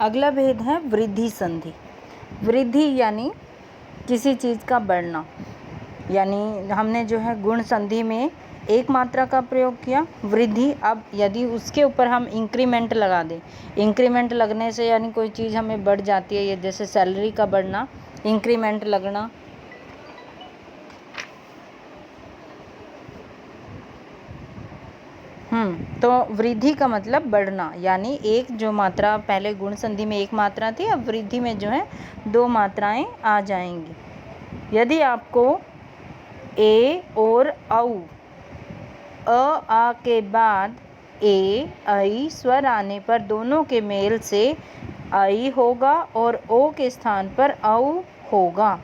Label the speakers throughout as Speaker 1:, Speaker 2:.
Speaker 1: अगला भेद है वृद्धि संधि। वृद्धि यानी किसी चीज़ का बढ़ना, यानी हमने जो है गुण संधि में एक मात्रा का प्रयोग किया वृद्धि। अब यदि उसके ऊपर हम इंक्रीमेंट लगा दें, इंक्रीमेंट लगने से यानी कोई चीज़ हमें बढ़ जाती है, ये जैसे सैलरी का बढ़ना, इंक्रीमेंट लगना। तो वृद्धि का मतलब बढ़ना, यानी एक जो मात्रा पहले गुण संधि में एक मात्रा थी, अब वृद्धि में जो है दो मात्राएं आ जाएंगी। यदि आपको ए और औ, आ के बाद ए ऐ स्वर आने पर दोनों के मेल से ऐ होगा और ओ के स्थान पर औ होगा।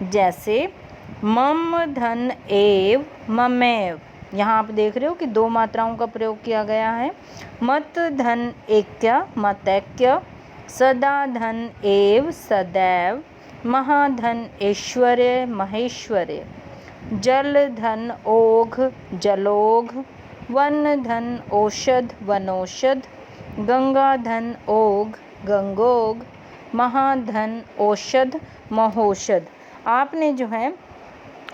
Speaker 1: जैसे मम धन एव ममेव, यहाँ आप देख रहे हो कि दो मात्राओं का प्रयोग किया गया है। मत धन ऐक्य मतैक्य, सदा धन एव सदैव, महाधन ऐश्वर्य महेश्वर्य, जल धन ओघ जलोघ, वन धन औषध वनौषध, गंगा धन ओघ गंगोघ, महाधन औषध महोषध। आपने जो है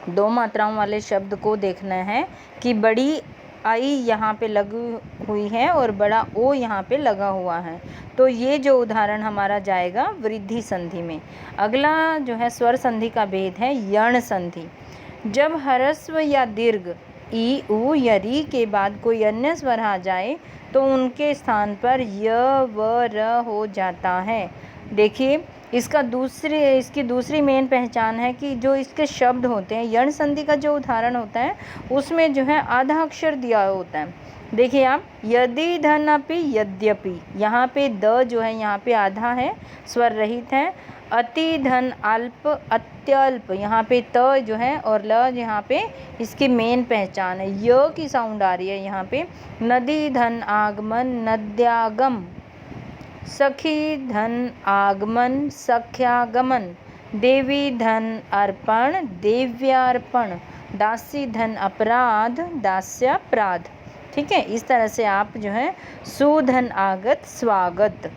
Speaker 1: दो मात्राओं वाले शब्द को देखना है कि बड़ी आई यहाँ पे लगी हुई है और बड़ा ओ यहाँ पे लगा हुआ है। तो ये जो उदाहरण हमारा जाएगा वृद्धि संधि में। अगला जो है स्वर संधि का भेद है यण संधि। जब ह्रस्व या दीर्घ ई उ या री के बाद कोई अन्य स्वर आ जाए तो उनके स्थान पर य व र हो जाता है। देखिए इसकी दूसरी मेन पहचान है कि जो इसके शब्द होते हैं, यण संधि का जो उदाहरण होता है उसमें जो है आधा अक्षर दिया होता है। देखिए आप, यदि धन अपि यद्यपि, यहाँ पे द जो है यहाँ पे आधा है, स्वर रहित है। अति धन अल्प अत्यल्प, यहाँ पे त जो है और ल यहाँ पे इसकी मेन पहचान है, य की साउंड आ रही है यहाँ पे। नदी धन आगमन नद्यागम, सखी धन आगमन सख्यागमन, देवी धन अर्पण देव्यार्पण, दासी धन अपराध दास्यापराध। ठीक है, इस तरह से आप जो है सुधन आगत स्वागत,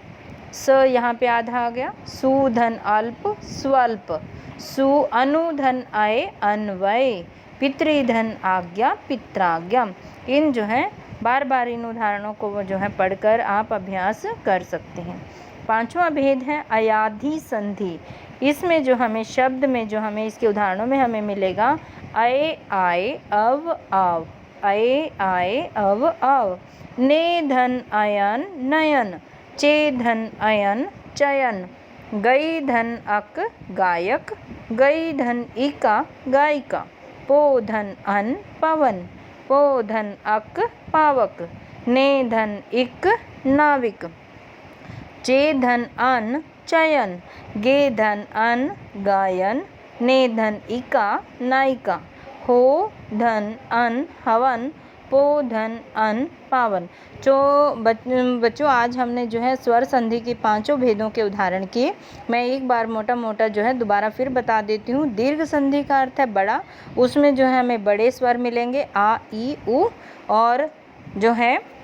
Speaker 1: स यहाँ पे आधा आ गया, सुधन अल्प स्वल्प, सु अनुधन आय अन्वय, पितृधन आज्ञा पित्राज्ञा। इन जो है बार बार इन उदाहरणों को जो है पढ़कर आप अभ्यास कर सकते हैं। पांचवा भेद है अयाधि संधि। इसमें जो हमें शब्द में जो हमें इसके उदाहरणों में हमें मिलेगा अय आय अव आव, अय आय अव आव, ने धन अयन नयन, चे धन अयन चयन, गई धन अक गायक, गई धन इका गायिका, पो धन अन पवन, पो धन अक पावक, ने धन इक नाविक, चे धन अन चयन, गे धन अन गायन, ने धन इका नायिका, हो धन अन हवन, पो धन अन पावन। तो बच्चों आज हमने जो है स्वर संधि के पांचों भेदों के उदाहरण किए। मैं एक बार मोटा मोटा जो है दोबारा फिर बता देती हूँ। दीर्घ संधि का अर्थ है बड़ा, उसमें जो है हमें बड़े स्वर मिलेंगे आ ई उ, और जो है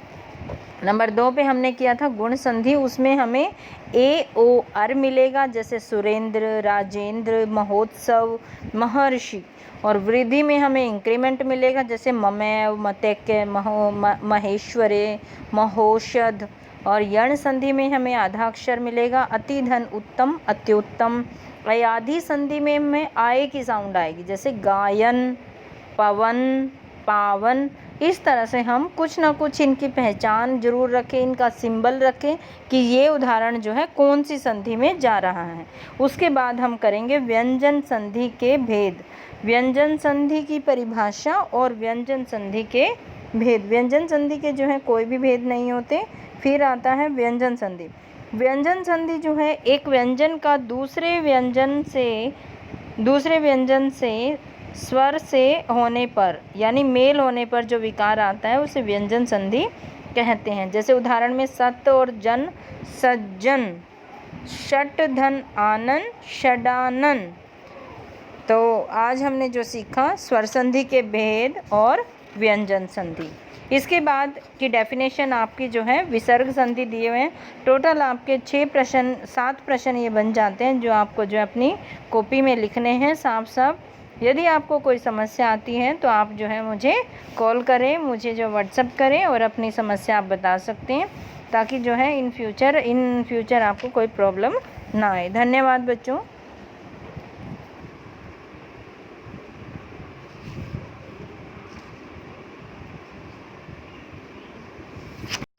Speaker 1: नंबर 2 पे हमने किया था गुण संधि, उसमें हमें ए ओ अर मिलेगा, जैसे सुरेंद्र राजेंद्र महोत्सव महर्षि। और वृद्धि में हमें इंक्रीमेंट मिलेगा, जैसे ममैव मतैक्य महेश्वरे महोषध। और यण संधि में हमें आधा अक्षर मिलेगा, अति धन उत्तम अत्युत्तम। अयाधि संधि में हमें आय की साउंड आएगी, जैसे गायन पवन पावन। इस तरह से हम कुछ ना कुछ इनकी पहचान जरूर रखें, इनका सिंबल रखें कि ये उदाहरण जो है कौन सी संधि में जा रहा है। उसके बाद हम करेंगे व्यंजन संधि के भेद, व्यंजन संधि की परिभाषा और व्यंजन संधि के भेद। व्यंजन संधि के जो है कोई भी भेद नहीं होते। फिर आता है व्यंजन संधि। व्यंजन संधि जो है एक व्यंजन का दूसरे व्यंजन से स्वर से होने पर यानी मेल होने पर जो विकार आता है उसे व्यंजन संधि कहते हैं। जैसे उदाहरण में सत और जन सज्जन, षट धन आनन षडानन। तो आज हमने जो सीखा स्वर संधि के भेद और व्यंजन संधि। इसके बाद की डेफिनेशन आपकी जो है विसर्ग संधि दिए हुए हैं। टोटल आपके 7 प्रश्न ये बन जाते हैं जो आपको जो है अपनी कॉपी में लिखने हैं साफ साफ। यदि आपको कोई समस्या आती है तो आप जो है मुझे कॉल करें, मुझे जो व्हाट्सअप करें और अपनी समस्या आप बता सकते हैं, ताकि जो है इन फ्यूचर आपको कोई प्रॉब्लम ना आए। धन्यवाद बच्चों।